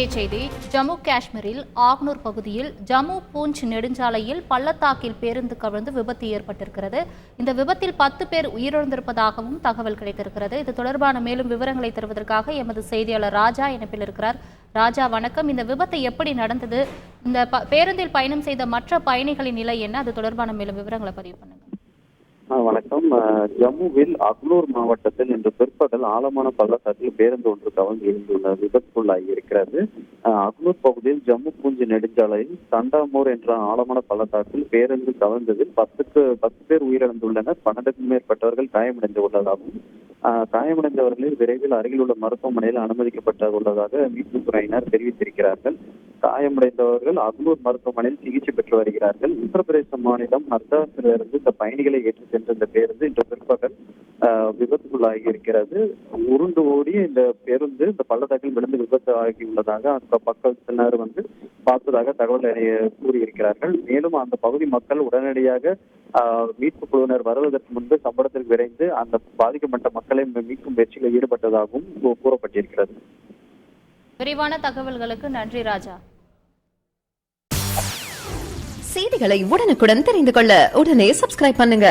முக்கிய செய்தி. ஜம்மு காஷ்மீரில் ஆக்னூர் பகுதியில் ஜம்மு பூஞ்ச் நெடுஞ்சாலையில் பள்ளத்தாக்கில் பேருந்து கவிழ்ந்து விபத்து ஏற்பட்டிருக்கிறது. இந்த விபத்தில் 10 பேர் உயிரிழந்திருப்பதாகவும் தகவல் கிடைத்திருக்கிறது. இது தொடர்பான மேலும் விவரங்களை தருவதற்காக எமது செய்தியாளர் ராஜா இணைப்பில் இருக்கிறார். ராஜா, வணக்கம். இந்த விபத்து எப்படி நடந்தது? இந்த பேருந்தில் பயணம் செய்த மற்ற பயணிகளின் நிலை என்ன? அது தொடர்பான மேலும் விவரங்களை பதிவு பண்ணுங்க. வணக்கம். ஜம்முவில் அக்னூர் மாவட்டத்தில் இன்று பிற்பகல் ஆழமான பள்ளத்தாக்கில் பேருந்து ஒன்று கவிழ்ந்து இருந்துள்ள விபத்துக்குள்ளாகி இருக்கிறது. அக்னூர் பகுதியில் ஜம்மு பூஞ்ச் நெடுஞ்சாலையில் சண்டாமூர் என்ற ஆழமான பள்ளத்தாக்கில் பேருந்து கவிழ்ந்ததில் 10 பேர் உயிரிழந்துள்ளனர். 12க்கும் மேற்பட்டவர்கள் காயமடைந்து உள்ளதாகவும் காயமடைந்தவர்களில் விரைவில் அருகில் உள்ள மருத்துவமனையில் அனுமதிக்கப்பட்டு உள்ளதாக மீட்புத் துறையினர் தெரிவித்திருக்கிறார்கள். காயமடைந்தவர்கள் அக்னூர் மருத்துவமனையில் சிகிச்சை பெற்று வருகிறார்கள். உத்தரப்பிரதேச மாநிலம் ஹர்தாஸிலிருந்து இந்த பயணிகளை ஏற்றி சென்ற இந்த பேருந்து இன்று பிற்பகல் விபத்துக்குள்ளாகி இருக்கிறது. உருண்டு ஓடி இந்த பேருந்து இந்த பள்ளத்தாக்கில் விழுந்து விபத்து ஆகியுள்ளதாக அந்த பக்கத்தினர் பார்த்ததாக தகவல் கூறியிருக்கிறார்கள். மேலும் அந்த பகுதி மக்கள் உடனடியாக மீட்பு குழுவினர் வருவதற்கு முன்பு சம்பவத்திற்கு விரைந்து அந்த பாதிக்கப்பட்ட மக்களை மீட்கும் முயற்சியில் ஈடுபட்டதாகவும் கூறப்பட்டிருக்கிறது. விரிவான தகவல்களுக்கு நன்றி ராஜா. செய்திகளை உடனுக்குடன் தெரிந்து கொள்ள உடனே சப்ஸ்கிரைப் பண்ணுங்க.